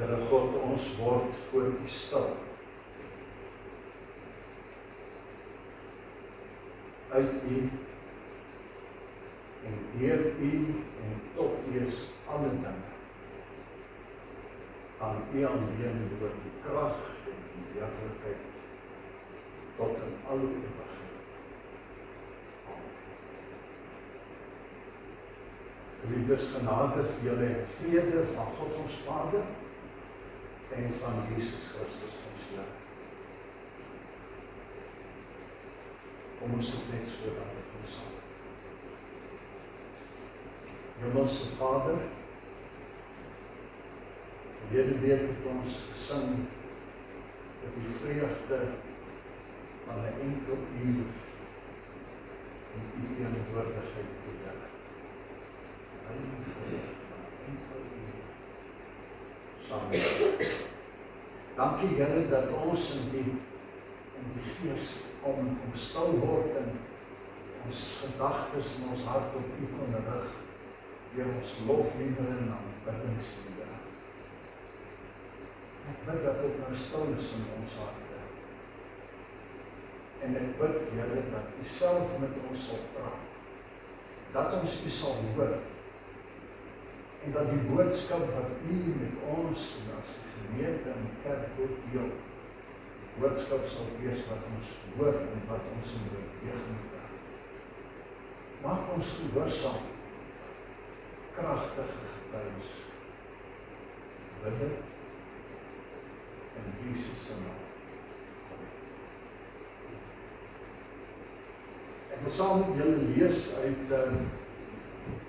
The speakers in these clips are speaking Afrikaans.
Here God, ons word voor U stil. Uit U en deur U en tot U is alle dinge. Aan U alleen word die krag en die heerlikheid tot in alle ewigheid. Amen. Geliefdes, genade vir julle en vrede van God ons Vader en van Jesus Christus ons Here. Kom ons sit net so dat met ons saam. Hemelse Vader, verlede week het ons gesing met die vreugde van 'n enkel uur in U teenwoordigheid, Here. Die vreugde van 'n enkel uur saam met U. Dankie, Here, dat ons in die Gees om stil word en ons gedagtes en ons hart op U kon rig deur ons lofliedere en aanbiddingsliedere. Ek bid dat dit nou stil is in ons harte. En ek bid, Here, dat U self met ons sal praat. Dat ons U sal hoor. En dat die boodskap wat U met ons en as die gemeente en die kerk wil deel, boodskap sal wees wat ons hoor en wat ons in beweging bring. Maak ons gehoorsaam, kragtige getuies. Bid dit in Jesus se naam. Ek wil saam met julle lees uit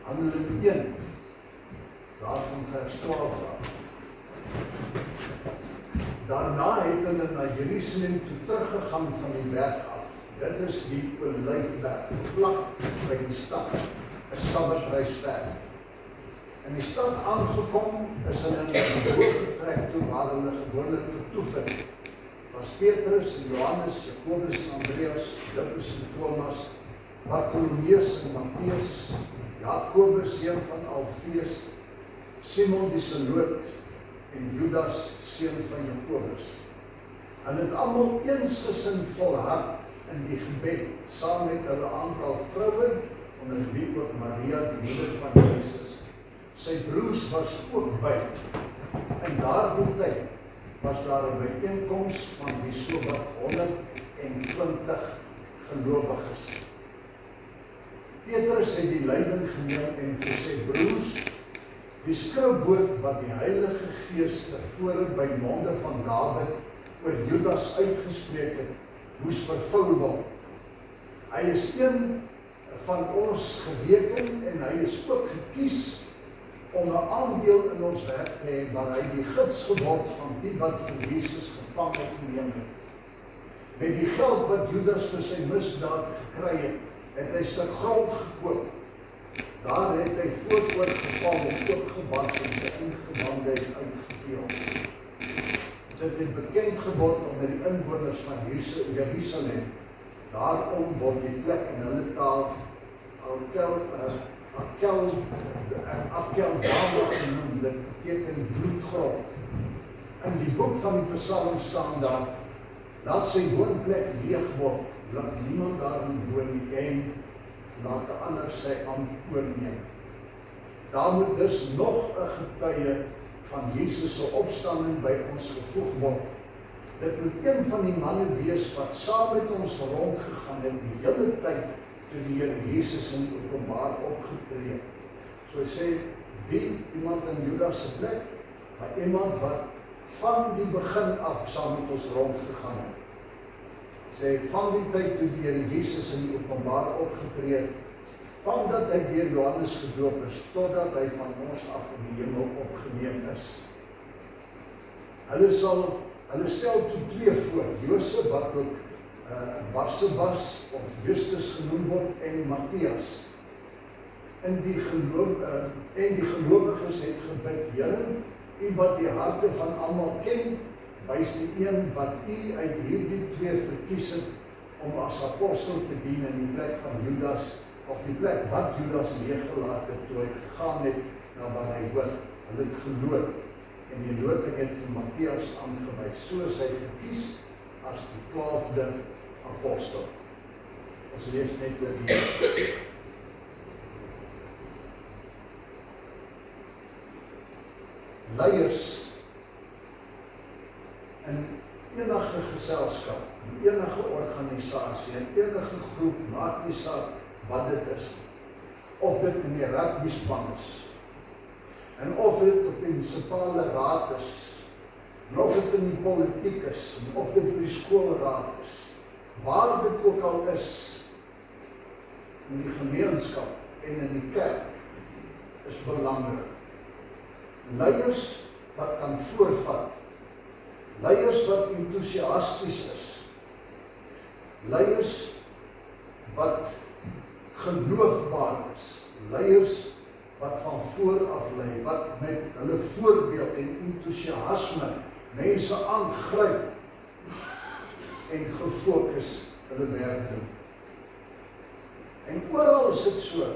Handelinge 1, daarvan vers 12 af. Daarna het hulle na Jerusalem toe teruggegaan van die berg af. Dit is die Olyfberg, vlak by die stad, 'n Sabbatreis ver. In die stad aangekom is hulle in die hoofvertrek toe waar hulle gewoonlik vertoef het. Was Petrus en Johannes, Jakobus en Andreas, Filippus en Thomas, Bartolomeus en Matteus, Jakobus seun van Alfeus, Simon die Zeloot en Judas seun van Jakobus. Hulle het almal eensgesind volhard in die gebed, saam met hulle aantal vroue, onder wie ook Maria, die moeder van Jesus. Sy broers was ook by. In daardie tyd was daar 'n byeenkoms van die so wat 120 gelowiges. Petrus het die leiding geneem en gesê, broers, die skrifwoord wat die Heilige Gees tevore by monde van Dawid oor Judas uitgespreek het, moes vervul word. Hy is een van ons gereken en hy is ook gekies om 'n aandeel in ons werk te hê, waar hy die gids geword van die wat vir Jesus gevang geneem het. Met die geld wat Judas vir sy misdaad gekry het, het hy stuk grond gekoop. Daar het hy vooroor geval en oopgebars en sy ingewandheid uitgeveel. Dit het bekend geword onder die inwoners van Jerusalem. Daarom word die plek in hulle taal Akeldama genoem, dit beteken bloedgrond. In die boek van die Psalm staan daar, laat sy woonplek leeg word, laat niemand daarin woon nie en laat 'n ander sy ambt oorneem. Daar moet dus nog 'n getuie van Jesus se opstanding by ons gevoeg word. Dit moet een van die manne wees wat saam met ons rondgegaan het die hele tyd toe die Here Jesus in openbaar opgetree het. So hy sê, wie iemand in Judas se plek, maar iemand wat van die begin af saam met ons rondgegaan het. Sê, van die tyd toe die Here Jesus in openbaar opgetree het, vandat hy deur Johannes gedoop is, totdat hy van ons af in die hemel opgeneem is. Hulle stel toe twee voor, Josef wat ook Barsabas of Justus genoem word en Matthias. En die gelowiges het gebid, Here, U wat die harte van almal ken, wys die een wat U uit hierdie twee verkies het om as apostel te dien in die plek van Judas, of die plek wat Judas leeggelaat het toe hy gegaan het na waar hy hoor. Hulle het geloof. en die loting het vir Matteus aangewys, soos hy gekies as die 12de apostel. Ons lees net oor die leiers in enige geselskap, in enige organisasie, in enige groep, maak nie saak wat dit is, of dit in die rugbyspan is, en of dit op die munisipale raad is, en of dit in die politiek is, en of dit op die skoolraad is, waar dit ook al is, in die gemeenskap en in die kerk, is belangrik. Leiers wat kan voorvat, leiers wat enthousiasties is, leiers wat geloofbaar is, leiers wat van voor af lei, wat met hulle voorbeeld en enthousiasme mense aangryp en gefokus hulle werk doen. En oral is dit so,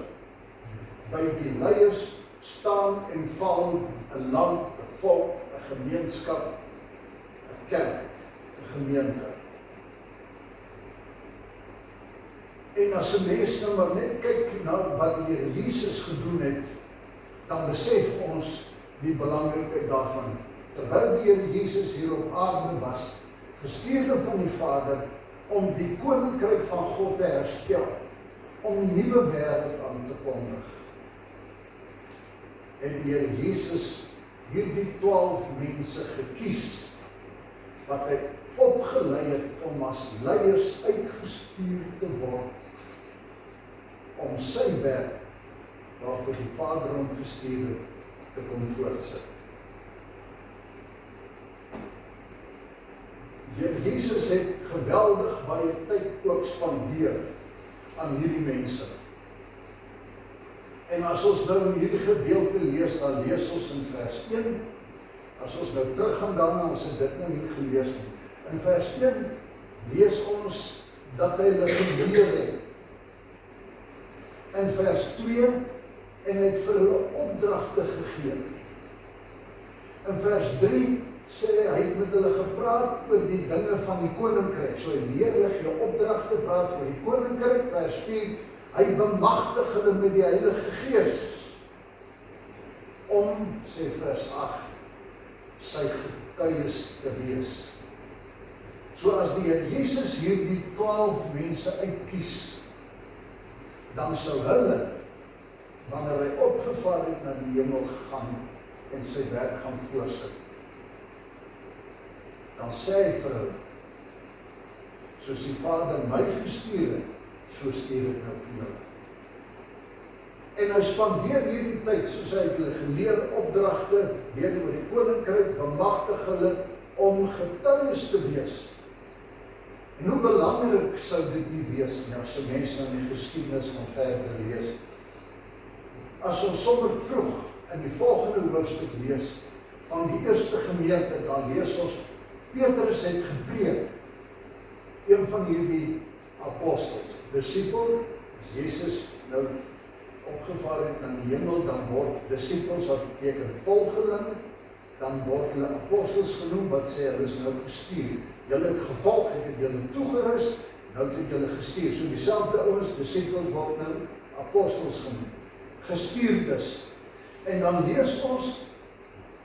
by die leiers staan en val 'n land, 'n volk, 'n gemeenskap, 'n kerk, 'n gemeente. En as 'n mens nou maar net kyk na wat die Here Jesus gedoen het, dan besef ons die belangrikheid daarvan. Terwyl die Here Jesus hier op aarde was, gestuurde van die Vader, om die koninkryk van God te herstel, om 'n nuwe wêreld aan te kondig. En die Here Jesus hierdie 12 mense gekies, wat hy opgelei het om as leiers uitgestuur te word, om sy werk, waarvoor die Vader hom gestuur het, te kom voortsit. Jesus het geweldig baie tyd ook spandeer aan hierdie mense. En as ons nou in hierdie gedeelte lees, dan lees ons in vers 1, as ons nou teruggaan daarna, ons het dit nou nie gelees nie. In vers 1 lees ons dat hy hulle geleer het. In vers 2, en hy het vir hulle opdragte gegee. In vers 3 sê hy het met hulle gepraat oor die dinge van die koninkryk. So hy leer hulle gee opdragte, praat oor die koninkryk. Vers 4, hy bemagtig hulle met die Heilige Gees om, sê vers 8, sy getuies te wees. So as die Here Jesus hierdie 12 mense uitkies, dan sou hulle, wanneer hy opgevaar het na die hemel gaan en sy werk gaan voortsit, dan sê hy vir hulle, soos die Vader my gestuur het, so stuur ek nou vir julle. En hy spandeer hierdie tyd, soos hy hulle geleer opdragte, leer oor die koninkryk, bemagtig hulle om getuies te wees. En hoe belangrik sou dit nie wees, as 'n mens nou die geskiedenis van verder lees. As ons sommer vroeg in die volgende hoofstuk lees, van die eerste gemeente, dan lees ons, Petrus het gepreek, een van hierdie apostels, disipel, as Jesus nou opgevaar het na die hemel, dan word disipels, wat beteken volgeling, dan word hulle apostels genoem, wat sê hulle is nou gestuur. Julle het gevolg, het julle toegerus, nou het julle gestuur. So dieselfde ouens, disipels word nou apostels genoem, gestuurdes. En dan lees ons,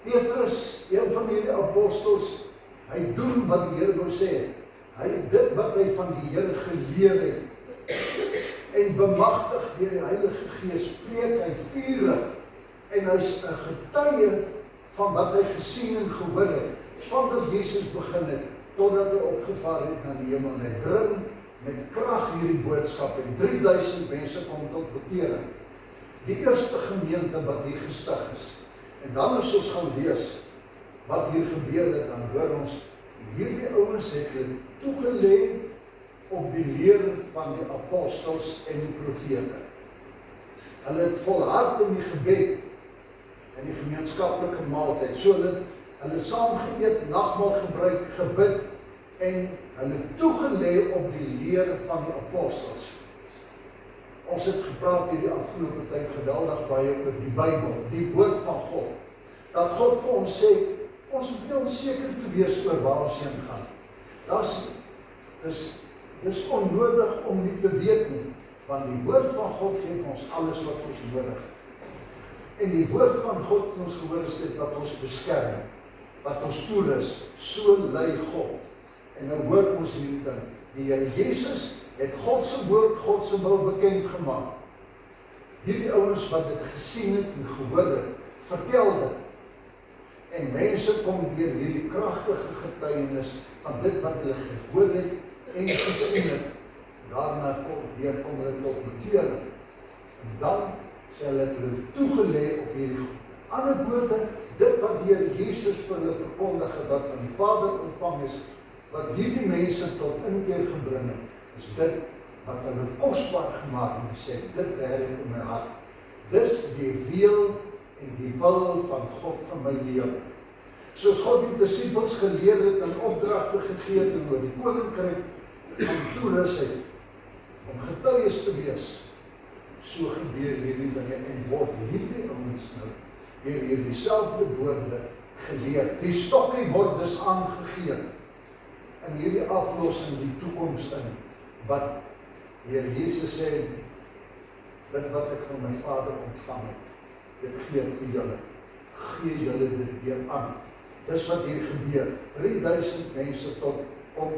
Petrus, een van hierdie apostels, hy doen wat die Here wou sê. Hy dit wat hy van die Here geleer het. En bemagtig deur die Heilige Gees, spreek hy vurig. En hy's 'n getuie van wat hy gesien en gehoor het, vandat Jesus begin het, totdat hy opgevaar het na die hemel. En hy bring met krag hierdie boodskap, en 3000 mense kom tot bekering. Die eerste gemeente wat hier gestig is. En dan as ons gaan lees wat hier gebeur het, dan hoor ons, hierdie ouens het hulle toegelê op die leer van die apostels en die profete. Hulle het volhard in die gebed en die gemeenskaplike maaltyd, so hulle saam geëet, nagmaal gebruik, gebid en hulle toegelê op die leer van die apostels. Ons het gepraat hierdie afgelope tyd geweldig baie oor die Bybel, die woord van God. Dat God vir ons sê, Ons hoef nie onseker te wees oor waar ons heen gaan. Dis onnodig om nie te weet nie, want die woord van God gee vir ons alles wat ons nodig het. En die woord van God het ons gehoor is dit wat ons beskerm, wat ons toerus, so lei God. En nou hoor ons hierdie ding, die Here Jesus het God se woord, God se wil bekend gemaak. Hierdie ouens wat dit gesien het en gehoor het, vertel dit. En mense kom deur hierdie kragtige getuienis van dit wat hulle gehoor het en gesien het. Daarna kom hulle tot bekering. En dan sê hulle toegelê op hierdie goed. Ander woorde, dit wat die Here Jesus vir hulle verkondig het, wat van die Vader ontvang is, wat hierdie mense tot inkeer gebring het, is dit wat hulle kosbaar gemaak en gesê, dit beheer ek in my hart. Dis die wil en die wil van God vir my lewe. Soos God die disippels geleer het en opdragte gegee het en oor die koninkryk van toerus het, om getuies te wees, so gebeur hierdie dinge en word hierdie ouens nou deur hierdie selfde woorde geleer. Die stokkie word dus aangegee in hierdie aflossing die toekoms in, wat die Here Jesus sê, dit wat ek van my Vader ontvang het, dit gee ek vir julle, gee julle dit weer aan. Dis wat hier gebeur, 3000 mense kom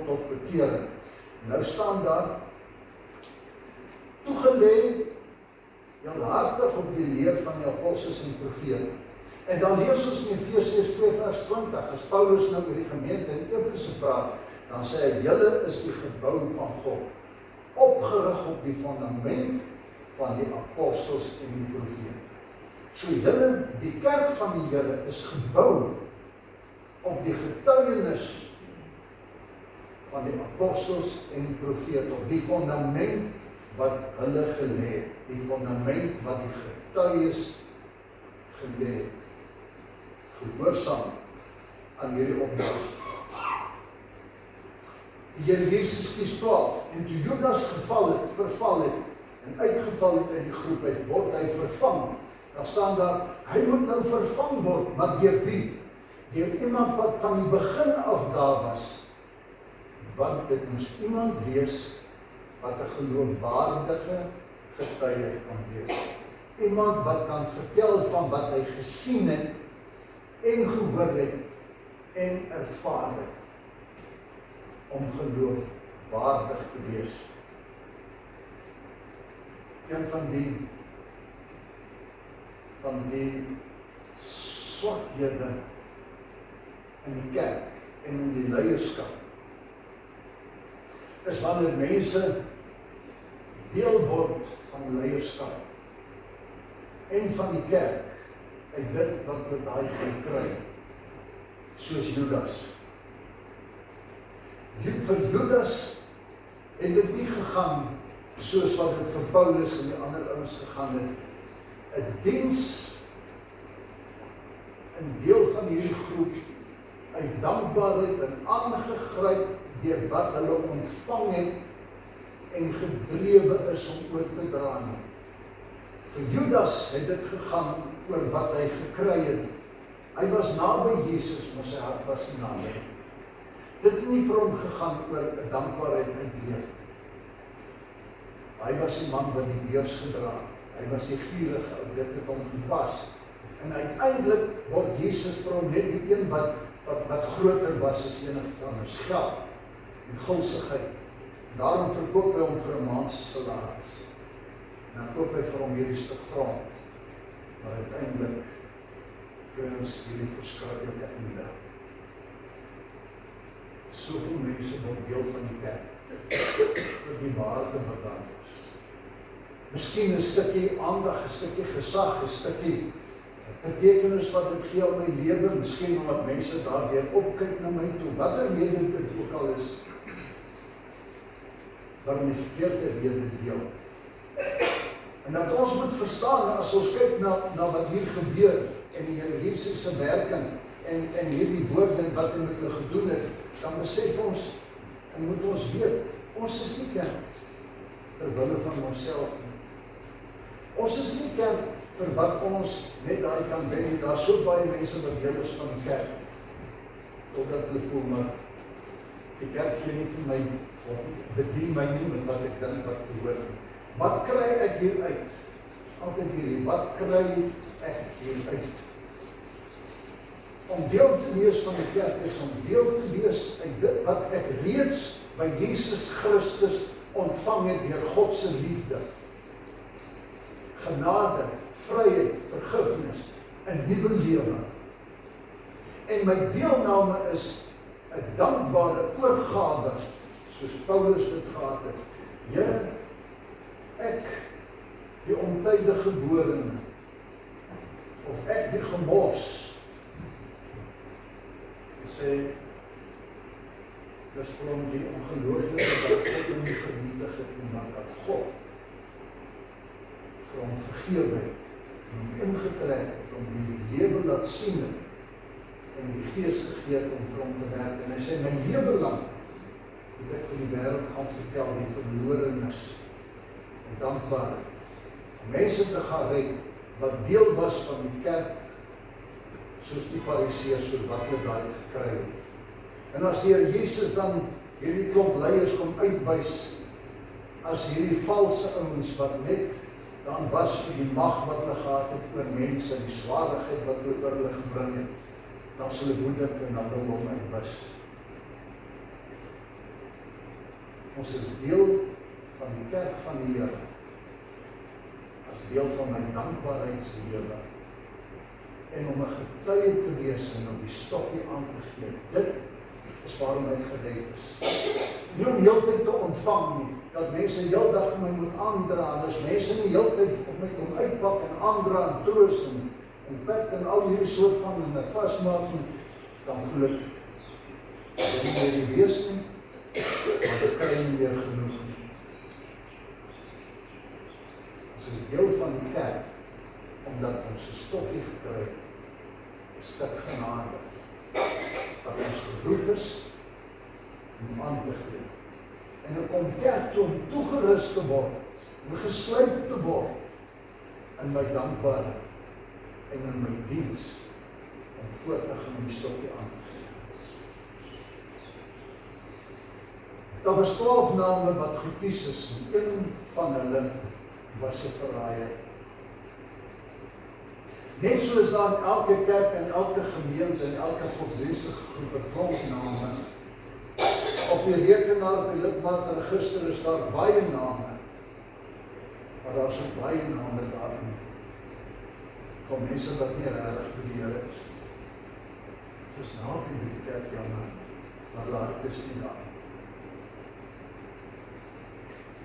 tot bekering. Nou staan daar, toegelê, heelhartig op die leer van die apostels en profete. En dan lees ons in Efesiërs 2 vers 20, as Paulus nou oor die gemeente in Efese praat, dan sê hy, julle is die gebou van God, opgerig op die fundament van die apostels en die profete. So julle, die kerk van die Here is gebou op die getuienis van die apostels en die profete, op die fundament wat hulle gelê, die fundament wat die getuies gelê, gehoorsaam aan hierdie opdrag. Die Here Jesus kies 12, en toe Judas verval het, en uitgeval het in die groep het, word hy vervang. Dan staan daar, hy moet nou vervang word, maar deur wie? Deur iemand wat van die begin af daar was. Want dit moes iemand wees wat 'n geloofwaardige getuie kan wees. Iemand wat kan vertel van wat hy gesien het, en gehoor het, en ervaar het, om geloofwaardig te wees. Een van die swakhede in die kerk en in die leierskap is wanneer mense deel word van leierskap en van die kerk uit dit wat hulle daai gekry, soos Judas. Vir Judas het dit nie gegaan soos wat dit vir Paulus en die ander ouens gegaan het. 'n diens in deel van hierdie groep uit dankbaarheid en aangegryp deur wat hulle ontvang het en gedrewe is om oor te dra nie. Vir Judas het dit gegaan oor wat hy gekry het. Hy was naby Jesus, maar sy hart was nie naby. Dit het nie vir hom gegaan oor 'n dankbaarheid uitleef. Hy was die man wat die beurs gedra het. Hy was die gierige ou, dit het hom gepas. En uiteindelik word Jesus vir hom net die een wat groter was as enigiets anders, geld en gulsigheid. Daarom verkoop hy hom vir 'n maand se salaris. En dan koop hy vir hom hierdie stuk grond. Maar uiteindelik kry ons hierdie verskriklike einde. Soveel mense word deel van die kerk, vir die waarde wat daar is. Miskien 'n stukkie aandag, 'n stukkie gesag, 'n stukkie betekenis wat dit gee op my lewe, miskien omdat mense daardeur opkyk na my toe, watter rede dit ook al is, waarom die verkeerde rede deel. En dat ons moet verstaan, as ons kyk na wat hier gebeur, en die Here Jesus se werking, en hierdie woorde wat hy met hulle gedoen het, dan besef ons, en moet ons weet, ons is nie kerk ter wille van onsself nie. Ons is nie kerk vir wat ons net daai kan wen nie. Daar is so baie mense wat deel is van die kerk. totdat hulle voel, maar die kerk gee nie vir my, of bedien my nie met wat ek dink wat behoort nie. Wat kry ek hieruit? Altyd hierdie, wat kry ek hieruit? Om deel te wees van die kerk is om deel te wees uit dit wat ek reeds by Jesus Christus ontvang het deur God se liefde. Genade, vryheid, vergifnis, 'n nuwe lewe. En my deelname is 'n dankbare oorgawe, soos Paulus dit gehad het. Here, ek, die ontydige geborene, of ek die gemors, ek sê, dis vir hom die ongelooflike dat God hom nie vernietig het nie, maar dat God vir hom vergewe het, en hom ingetrek het, om die lewe laat sien het, en die Gees gegee het om vir hom te werk. En hy sê, my lewe lang moet ek vir die wêreld gaan vertel die verlorenes en dankbaarheid. Om mense te gaan red wat deel was van die kerk, soos die Fariseërs, soos wat hulle daai gekry het. En as die Here Jesus dan hierdie klomp leiers kom uitwys as hierdie valse ouens wat net dan was vir die mag wat hulle gehad het oor mense, die swaardigheid wat hulle oor hulle gebring het, dan sal hulle woedend en dan wil hom uitwys. Ons is deel van die kerk van die Here, as deel van my dankbaarheidslewe, en om 'n getuie te wees en om die stokkie aan te gee. Dit is waarom ek gered is. Nie om heeltyd te ontvang nie, dat mense heeldag vir my moet aandra, en as mense nie heeltyd op my kom uitpak en aandra en troos en pek en al hierdie soort van en my vastmaak nie, dan voel ek nie meer die wees nie, want ek kry nie meer genoeg nie. Ons is deel van die kerk, omdat ons 'n stokkie gekry het, 'n stuk genade, wat ons geroep is om aan te gee. En ek kom kerk toe om toegerus te word, om gesluit te word in my dankbaarheid en in my diens, om voort te gaan om die stokkie aan te gee. Daar was 12 name wat gekies is, en een van hulle was 'n verraaier. Net soos daar in elke kerk en elke gemeente en elke godsdienstige groep 'n klomp name. Op die rekenaar, op die lidmaatregister is daar baie name. Maar daar is ook baie name daarin. Van mense wat nie regtig by die Here is. Dis nou op die kerk jammer, maar daar is nie daar.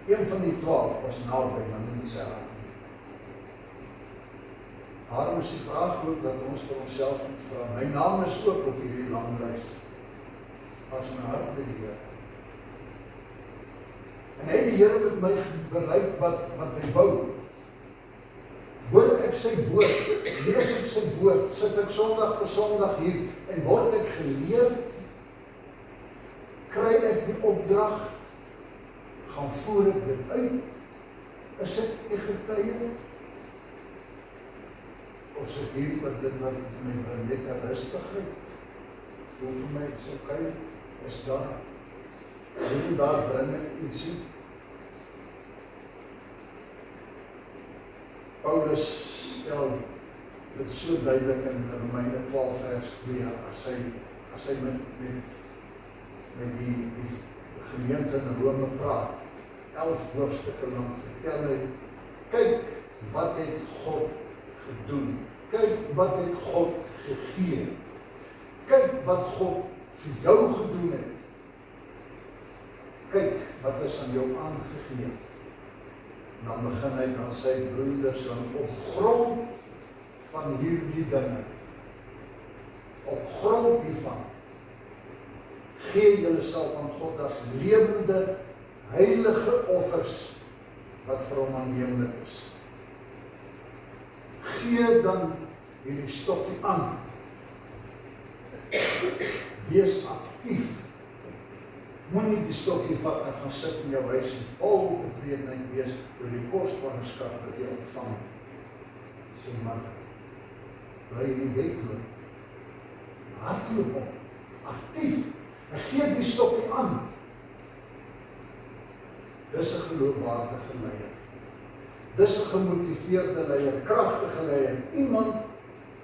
Een van die 12 was naby, maar nie sy hart. Daarom is die vraag ook dat ons vir onsself moet vra. My naam is ook op hierdie lang lys. As my hart by die Here. En hy die Here met my bereik wat hy wou. Hoor ek sy woord, lees ek sy woord, sit ek Sondag vir Sondag hier en word ek geleer, kry ek die opdrag, gaan voer ek dit uit, is ek die getuie? Of sit hier met dit wat vir my bring, net 'n rustigheid, voel vir my, is okay, is daar, hier en daar bring ek ietsie. Paulus stel dit so duidelik in Romeine 12 vers 2, as hy met die gemeente in Rome praat, 11 hoofstukke lang vertel hy, kyk wat het God gedoen, kyk wat het God gegee, kyk wat God vir jou gedoen het, kyk wat is aan jou aangegee. Dan begin hy dan sy broeders dan op grond van hierdie dinge, op grond hiervan, gee julle self aan God as lewende, heilige offers, wat vir hom aanneemlik is. Gee dan hierdie stokkie aan. Wees aktief. Moenie die stokkie vat en gaan sit in jou huis en vol tevredenheid wees oor die kosbare skat wat jy ontvang het. Sê maar, bly in die bed loop. Hardloop op. aktief. En gee die stokkie aan. Dis 'n geloofwaardige leier. Dis 'n gemotiveerde leier, kragtige leier, iemand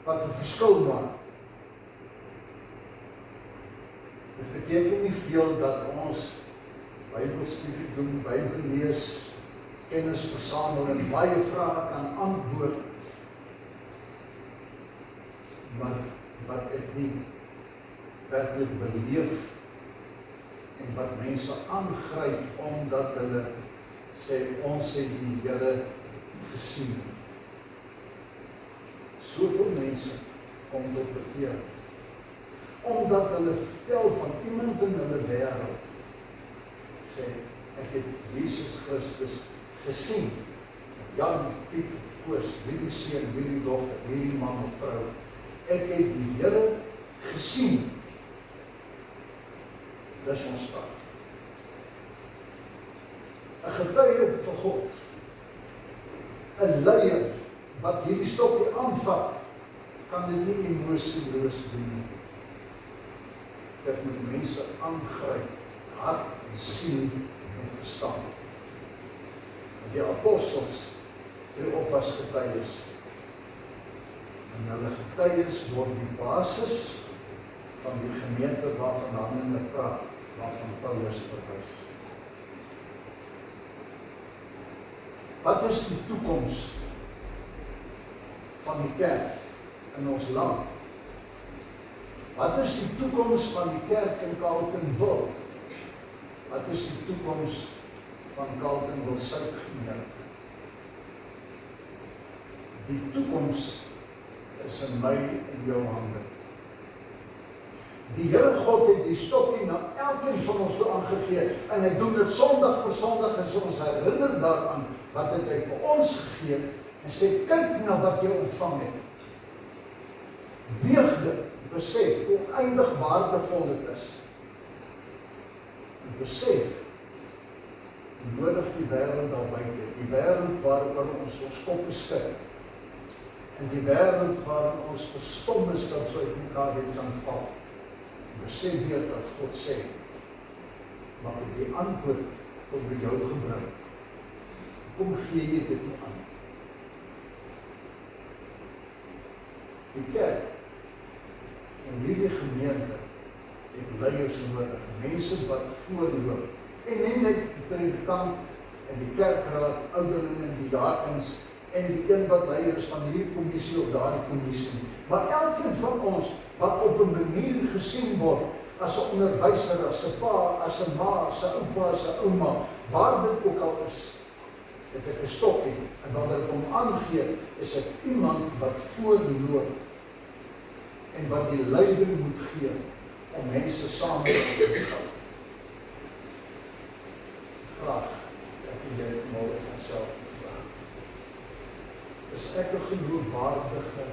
wat 'n verskil maak. Dit beteken nie veel dat ons Bybelstudie doen, Bybel lees, kennis versamel en baie vrae kan antwoord. Maar wat ek nie werklik beleef en wat mense aangryp omdat hulle sê ons het die Here gesien. Soveel mense kom tot bekering omdat hulle vertel van iemand in hulle wêreld. Sê ek het Jesus Christus gesien. Jan, Piet, Koos, hierdie seun, hierdie dogter, hierdie man of vrou. Ek het die Here gesien. Dis ons taak. 'n getuie vir God. 'n leier wat hierdie stokkie aanvat, kan dit nie emosieloos doen nie. Dit moet mense aangryp, hart en siel en verstand. Die apostels tree op as getuies. En hulle getuies word die basis van die gemeente waarvan Handelinge praat, waarvan Paulus verwys. Wat is die toekoms van die kerk in ons land? Wat is die toekoms van die kerk in Carletonville? Wat is die toekoms van Carletonville Suidgemeente? Die toekoms is in my en jou hande. Die Here God het die stokkie na elkeen van ons toe aangegee en hy doen dit Sondag vir Sondag en so ons herinner daaraan wat het hy vir ons gegee en sê kyk na wat jy ontvang het. Weeg dit, besef hoe oneindig waardevol dit is. En besef nodig die wêreld daar buite, die wêreld waaroor ons koppe skud. En die wêreld waarin ons verstom is dat so uit mekaar het kan val. Besef weer dat God sê, maar die antwoord kom by jou gebring. Kom gee jy dit nie aan. Die kerk en hierdie gemeente het leiers nodig, mense wat voorloop. En nie net die predikant en die kerkraad, ouderlinge en die diakens en die een wat leier is van hierdie kommissie of daardie kommissie, maar elkeen van ons wat op 'n manier gesien word as 'n onderwyser, as 'n pa, as 'n ma, as 'n oupa, as 'n ouma, waar dit ook al is, het ek 'n stokkie en wanneer ek hom aangee, is ek iemand wat voorloop en wat die leiding moet gee om mense saam te gaan. Vraag, ek en jy vanmôre van self vraag. Is ek 'n geloofwaardige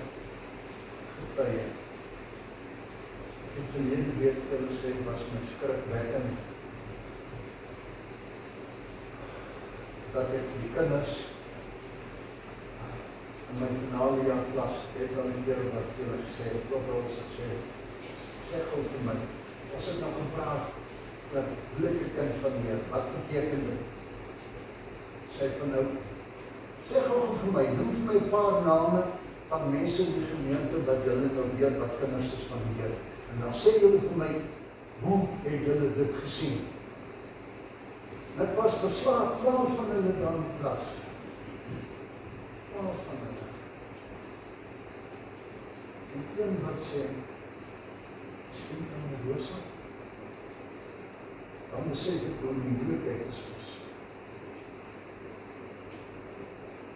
getuie? Ek het verlede week vir hulle sê, was my skrikwekkend dat ek vir die kinders in my finale jaar klas het al 'n keer wat vir hulle gesê, ek wil ons sê gou vir my, ons het nou gepraat dat blikke kind van hier, wat beteken dit? Sê van nou, sê gou vir my, noem vir my 'n paar name van mense in die gemeente wat julle nou weet wat kinders is van die Here. En dan sê julle vir my, hoe het julle dit gesien? En ek was verslae, 12 van hulle daar in die klas. 12 van hulle. En een wat sê, miskien kan my Rosa, dan sê ek hoe die moeilikheid is ons.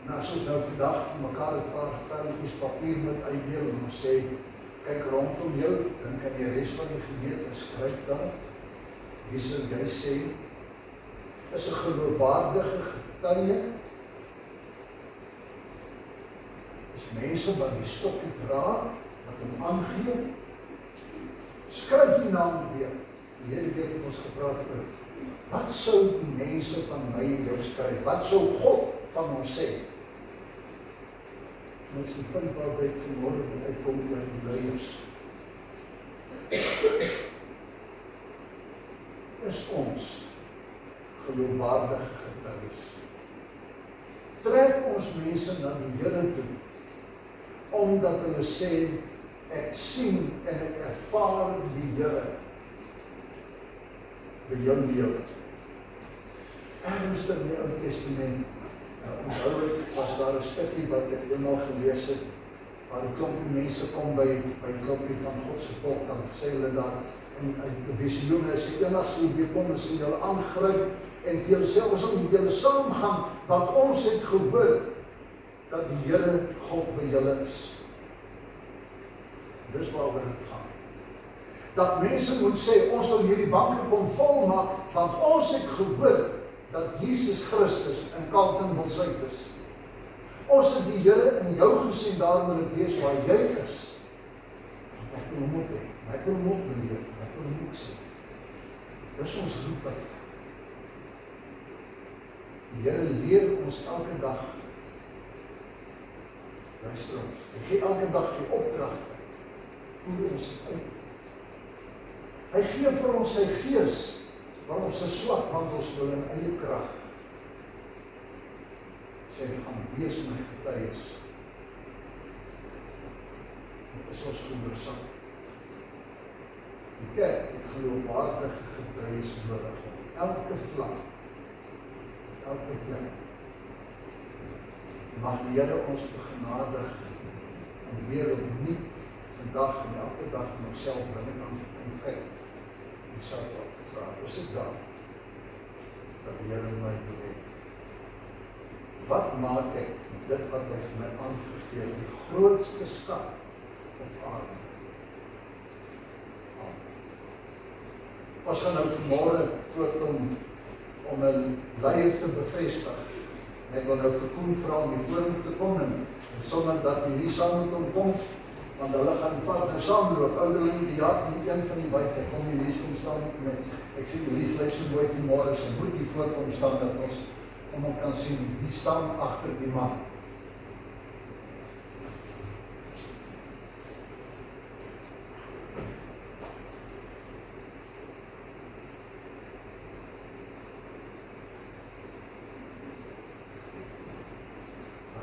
Nou, as ons nou vandag vir mekaar 'n paar velletjies papier moet uitdeel en ons sê, kyk rondom jou, dan kan die res van die gemeente skryf daar. Wie sal jy sê, is 'n geloofwaardige getuie, is mense wat die stokkie dra, wat hom aangee, skryf die naam weer. Die hele week het ons gepraat oor, wat sou die mense van my en jou skryf, wat sou God van ons sê? Ons die punt waarby ek vanmôre wil uitkom oor die leiers. is ons geloofwaardige getuies. Trek ons mense na die Here toe, omdat hulle sê, ek sien en ek ervaar die Here by jou lewe. Ergens in die Ou Testament, onthou ek, was daar 'n stukkie wat ek eenmaal gelees het, waar 'n klompie mense kom by 'n klompie van God se volk, dan sê hulle daar, en die visioene is die enigste wie kom is en julle aangryp, en vir julle sê, ons moet julle saamgaan, want ons het gehoor, dat die Here God by julle is. Dis waaroor dit gaan. Dat mense moet sê, ons wil hierdie banke kom volmaak, want ons het gehoor, dat Jesus Christus in Carletonville is. Ons het die Here in jou gesien, daar wil ek wees waar jy is. Want ek wil hom op hê, ek wil hom op beleef, ek wil hom ook sien. Dis ons roeping. Die Here leer ons elke dag. Luister ons, hy gee elke dag die opdragte, voer ons uit. Hy gee vir ons sy gees, maar ons is swak, want ons wil in eie krag. Sê, gaan wees my getuies. Dit is ons gehoorsaam. Die kerk het geloofwaardige getuies nodig op elke vlak, op elke plek. Mag die Here ons begenadig om weer opnuut vandag en elke dag van onsself binnenkant te kyk. En self op te vraag, is ek daar? Dat die Here my wil hê. Wat maak ek met dit wat hy vir my aangegee, die grootste skat op aarde? Ons gaan nou vanmôre voorkom om 'n leier te bevestig. En ek wil nou vir Koen vra om die voormoet te kom en sonder dat hy hier saam met hom kom, want hulle gaan pad en saamloop. Ouderling, die jaar nie een van die buite, kom die Lies kom staan met my. Ek sien die Lies lyk so mooi vanmôre, sy moet hier voorkom staan dat ons om hom kan sien, wie staan agter die man.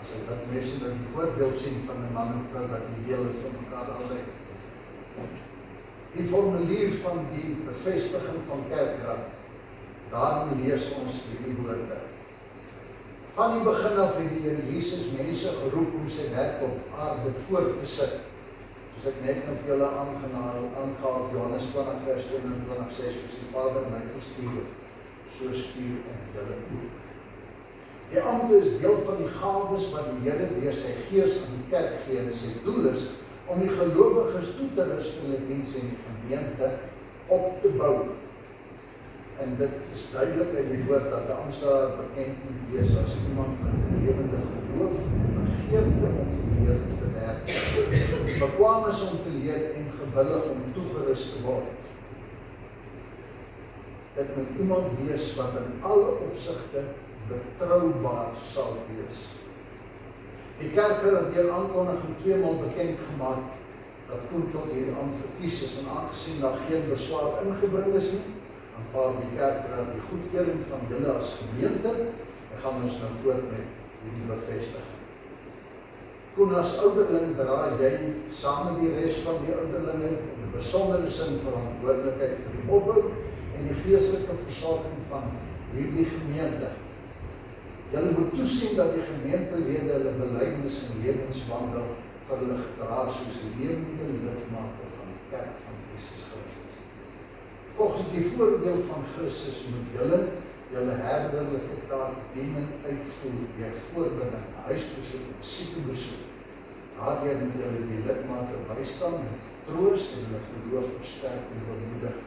As jy dat mense dat die voorbeeld sien van 'n man en vrou wat die deel is van mekaar altyd. Die formulier van die bevestiging van kerkraad, daarin lees ons hierdie woorde. Van die begin af het die Here Jesus mense geroep om sy werk op aarde voort te sit. Soos ek net nou vir julle aangehaal, Johannes 20 vers 21 sê, soos die Vader my gestuur het, so stuur ek julle ook. Die ampt is deel van die gawes wat die Here deur sy Gees aan die kerk gee, en sy doel is om die gelowiges toe te rus vir hulle diens en die gemeente op te bou. En dit is duidelik uit die woord dat 'n amptenaar bekend moet wees as iemand met 'n lewende geloof en begeerte om vir die Here te werk, bekwaam is om te leer en gewillig om toegerus te word. Dit moet iemand wees wat in alle opsigte betroubaar sal wees. Die kerk het deur aankondiging 2 maal bekend gemaak dat Koen tot hierdie ampt verkies is, en aangesien daar geen beswaar ingebring is nie, aanvaar die kerkraad die goedkeuring van julle as gemeente, en gaan ons nou voort met hierdie bevestiging. Koen, as ouderling dra jy saam met die res van die ouderlinge in 'n besondere sin verantwoordelikheid vir die opbou en die geestelike versorging van hierdie gemeente. Julle moet toesien dat die gemeentelede hulle belydenis en lewenswandel vir hulle gedra soos lewende lidmate van die kerk van Jesus Christus. Volgens die voorbeeld van Christus moet julle herderlike taak dienend uitvoer deur voorbinding, huisbesoek, siekebesoek. Daardeur moet julle die lidmate bystaan en vertroos en hulle geloof versterk en bemoedig.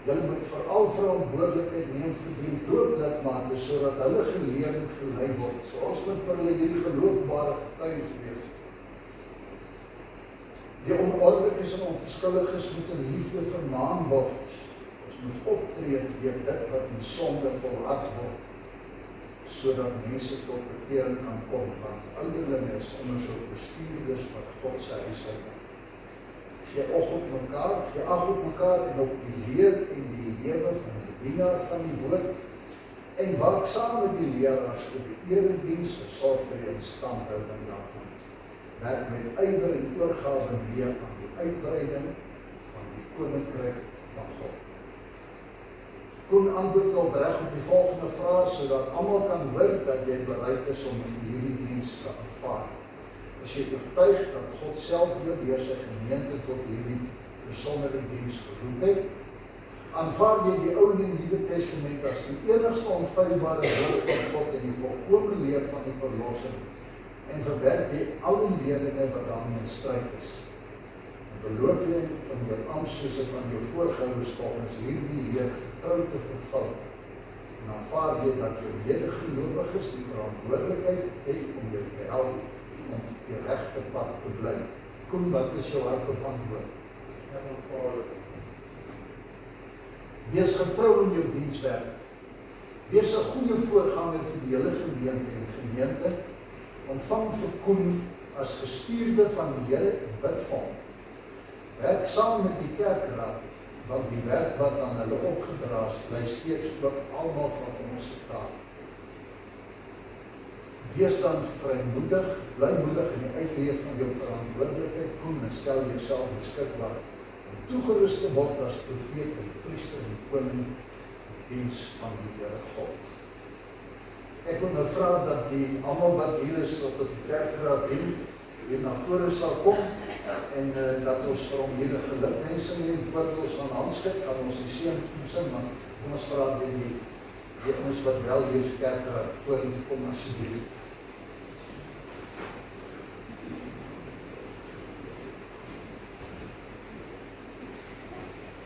Julle moet veral verantwoordelikheid neem vir die dooplidmate sodat hulle geleer en gelei word, soos met vir hulle hierdie geloofbare getuies wees. Die onordelikes en onverskilliges moet in liefde vermaan word. Ons moet optree deur dit wat in sonde volhard word, sodat mense tot bekering kan kom, want ouderlinge is immers ook bestuurders wat God se huishouding. gee ag op mekaar en op die leer en die lewe van die dienaar van die woord, en werk saam met die leraars op die erediens en sorg vir die instandhouding daarvan. Werk met ywer en oorgawe mee aan die uitbreiding van die koninkryk van God. Koen antwoord opreg op die volgende vraag, sodat almal kan hoor dat jy bereid is om hierdie diens te aanvaar. As jy oortuig dat God self jou deur sy gemeente tot hierdie besondere diens geroep het, aanvaar jy die Ou en die Nuwe Testament as die enigste onfeilbare woord van God en die volkome leer van die verlossing, en verwerp jy alle leerlinge wat daarmee in stryd is. En beloof jy om jou ampt soos ek aan jou voorgangers volgens hierdie leer getrou te vervul, en aanvaar jy dat jou medegelowiges die verantwoordelikheid het om jou te help om die regte pad te bly. Koen, wat is jou hart op antwoord? Ja, Vader. Wees getrou in jou dienswerk. Wees 'n goeie voorganger vir die hele gemeente en gemeente. Ontvang vir Koen as gestuurde van die Here en bid vir hom. Werk saam met die kerkraad, want die werk wat aan hulle opgedra is, bly steeds ook almal van ons se taak. Wees dan vrymoedig, blymoedig in die uitleef van jou verantwoordelikheid, Koen, en stel jouself beskikbaar om toegerus te word as profeet en priester en koning in diens van die Here God. Ek wil nou vra dat almal wat hier is op die kerkraad hier na vore sal kom en dat ons vir hom hier 'n gelukwensing en voordat ons gaan handskik, gaan ons die seën toesing, maar kom ons vra die ons wat wel hier is kerkraad vorentoe kom asseblief.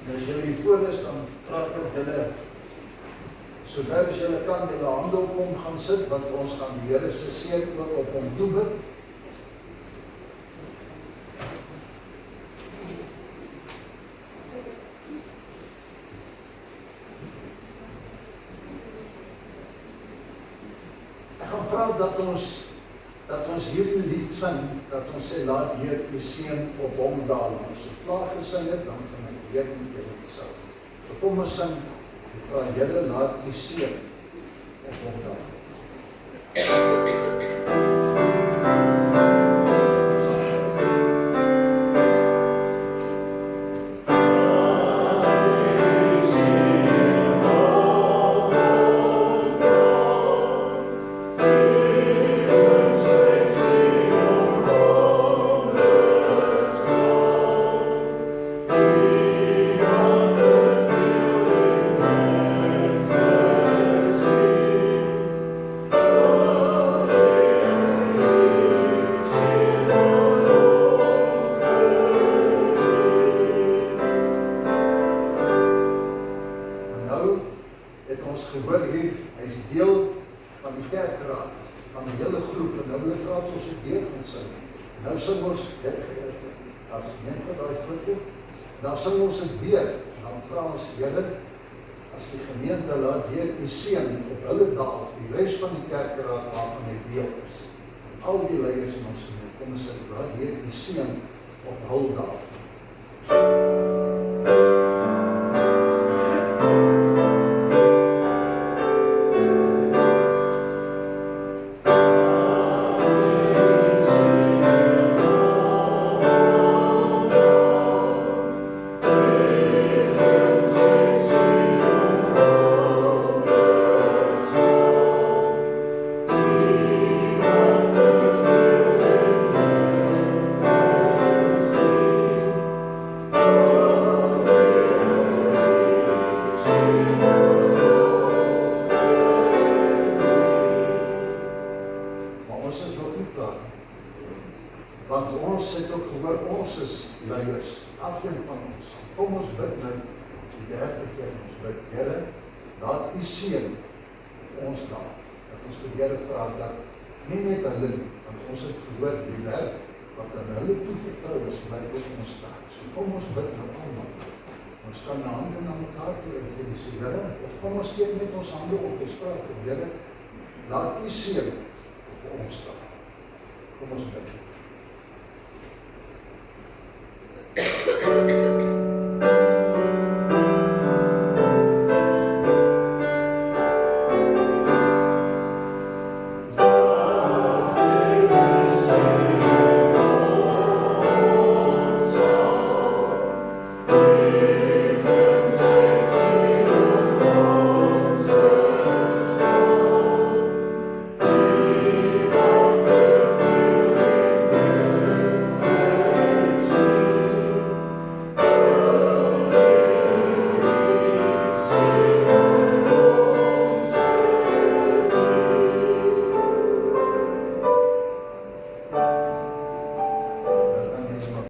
En as julle voor is, dan praat ek julle, sover as julle kan, julle hande op hom gaan sit, want ons gaan die Here se seën ook op hom toebid. Ek gaan vra dat ons hierdie lied sing, dat ons sê, laat Heer die seën op hom daal. Ons het klaar gesing het, dan gaan ek weer met julle gesing. So kom ons sing, en vra julle, laat die seën op hom daal. Dan sing ons dit weer, dan vra ons Here, as die gemeente laat Heer die seën op hulle daal, die res van die kerkraad waarvan hy deel is. En al die leiers in ons gemeente, kom ons sê, laat Heer die seën op hulle daal. Want ons het ook gehoor, ons is leiers, elkeen van ons. Kom ons bid nou, die derde keer ons bid, Here, laat u seën ons daar. Dat ons vir Here vra dat, nie net hulle nie, want ons het gehoor die werk, wat aan hulle toevertrou is, bly ook ons daar. So kom ons bid nou almal. Ons kan na hande na mekaar toe en sê, Here, of kom ons steek net ons hande op, ons vra vir Here, laat u seën op ons daar. Kom ons bid.